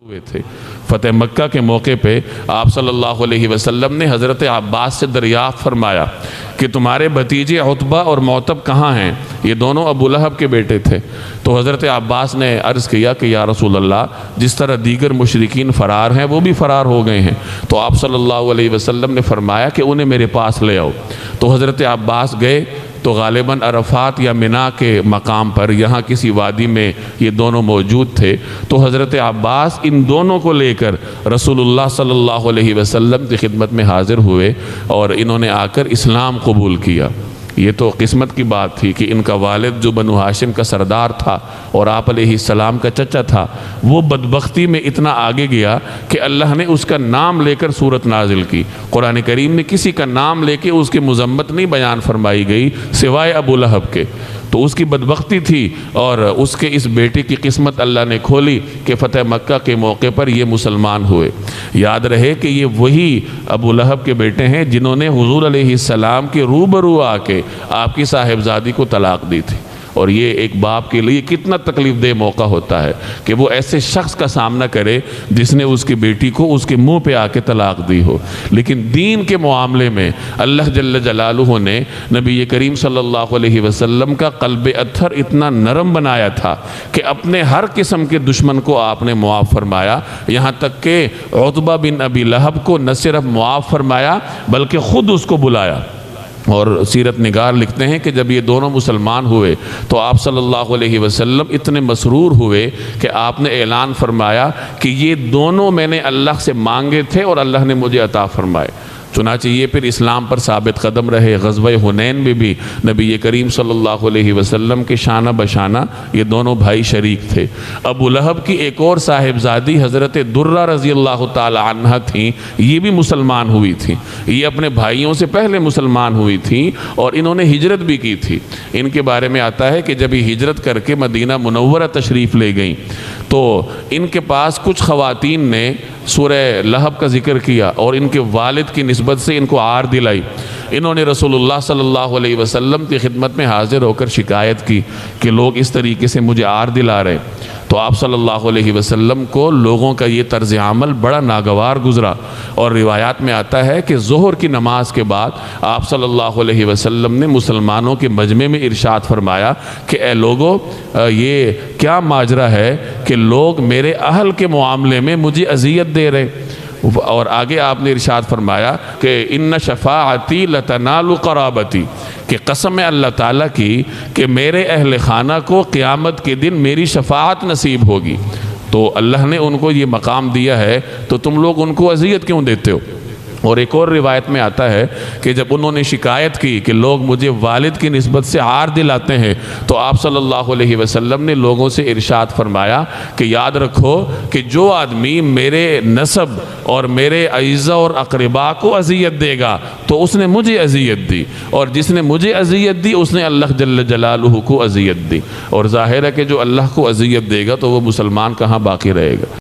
ہوئے تھے۔ فتح مکہ کے موقع پہ آپ صلی اللہ علیہ وسلم نے حضرت عباس سے دریافت فرمایا کہ تمہارے بھتیجے عتبہ اور معتب کہاں ہیں؟ یہ دونوں ابو لہب کے بیٹے تھے۔ تو حضرت عباس نے عرض کیا کہ یا رسول اللہ، جس طرح دیگر مشرکین فرار ہیں وہ بھی فرار ہو گئے ہیں۔ تو آپ صلی اللہ علیہ وسلم نے فرمایا کہ انہیں میرے پاس لے آؤ۔ تو حضرت عباس گئے تو غالباً عرفات یا منا کے مقام پر یہاں کسی وادی میں یہ دونوں موجود تھے۔ تو حضرت عباس ان دونوں کو لے کر رسول اللہ صلی اللہ علیہ وسلم کی خدمت میں حاضر ہوئے اور انہوں نے آ کر اسلام قبول کیا۔ یہ تو قسمت کی بات تھی کہ ان کا والد جو بنو ہاشم کا سردار تھا اور آپ علیہ السلام کا چچا تھا، وہ بدبختی میں اتنا آگے گیا کہ اللہ نے اس کا نام لے کر سورت نازل کی۔ قرآن کریم میں کسی کا نام لے کے اس کی مذمت نہیں بیان فرمائی گئی سوائے ابو لہب کے۔ تو اس کی بدبختی تھی اور اس کے اس بیٹے کی قسمت اللہ نے کھولی کہ فتح مکہ کے موقع پر یہ مسلمان ہوئے۔ یاد رہے کہ یہ وہی ابو لہب کے بیٹے ہیں جنہوں نے حضور علیہ السلام کے روبرو آ کے آپ کی صاحبزادی کو طلاق دی تھی۔ اور یہ ایک باپ کے لیے کتنا تکلیف دہ موقع ہوتا ہے کہ وہ ایسے شخص کا سامنا کرے جس نے اس کی بیٹی کو اس کے منہ پہ آ کے طلاق دی ہو۔ لیکن دین کے معاملے میں اللہ جل جلالہ نے نبی کریم صلی اللہ علیہ وسلم کا قلب اطہر اتنا نرم بنایا تھا کہ اپنے ہر قسم کے دشمن کو آپ نے معاف فرمایا، یہاں تک کہ عتبہ بن ابی لہب کو نہ صرف معاف فرمایا بلکہ خود اس کو بلایا۔ اور سیرت نگار لکھتے ہیں کہ جب یہ دونوں مسلمان ہوئے تو آپ صلی اللہ علیہ وسلم اتنے مسرور ہوئے کہ آپ نے اعلان فرمایا کہ یہ دونوں میں نے اللہ سے مانگے تھے اور اللہ نے مجھے عطا فرمائے۔ چنانچہ یہ پھر اسلام پر ثابت قدم رہے۔ غزوہ حنین میں بھی نبی کریم صلی اللہ علیہ وسلم کے شانہ بشانہ یہ دونوں بھائی شریک تھے۔ ابو لہب کی ایک اور صاحبزادی حضرت درہ رضی اللہ تعالی عنہ تھیں، یہ بھی مسلمان ہوئی تھیں۔ یہ اپنے بھائیوں سے پہلے مسلمان ہوئی تھیں اور انہوں نے ہجرت بھی کی تھی۔ ان کے بارے میں آتا ہے کہ جب یہ ہجرت کر کے مدینہ منورہ تشریف لے گئیں تو ان کے پاس کچھ خواتین نے سورہ لہب کا ذکر کیا اور ان کے والد کی نسبت سے ان کو عار دلائی۔ انہوں نے رسول اللہ صلی اللہ علیہ وسلم کی خدمت میں حاضر ہو کر شکایت کی کہ لوگ اس طریقے سے مجھے عار دلا رہے۔ تو آپ صلی اللہ علیہ وسلم کو لوگوں کا یہ طرز عمل بڑا ناگوار گزرا، اور روایات میں آتا ہے کہ ظہر کی نماز کے بعد آپ صلی اللہ علیہ وسلم نے مسلمانوں کے مجمع میں ارشاد فرمایا کہ اے لوگو، یہ کیا ماجرا ہے کہ لوگ میرے اہل کے معاملے میں مجھے اذیت دے رہے۔ اور آگے آپ نے ارشاد فرمایا کہ ان شفاعتی لتنال قرابتی، کہ قسم ہے اللہ تعالیٰ کی کہ میرے اہل خانہ کو قیامت کے دن میری شفاعت نصیب ہوگی۔ تو اللہ نے ان کو یہ مقام دیا ہے تو تم لوگ ان کو اذیت کیوں دیتے ہو؟ اور ایک اور روایت میں آتا ہے کہ جب انہوں نے شکایت کی کہ لوگ مجھے والد کی نسبت سے عار دلاتے ہیں تو آپ صلی اللہ علیہ وسلم نے لوگوں سے ارشاد فرمایا کہ یاد رکھو کہ جو آدمی میرے نسب اور میرے اعزہ اور اقربا کو اذیت دے گا تو اس نے مجھے اذیت دی، اور جس نے مجھے اذیت دی اس نے اللہ جل جلالہ کو اذیت دی۔ اور ظاہر ہے کہ جو اللہ کو اذیت دے گا تو وہ مسلمان کہاں باقی رہے گا۔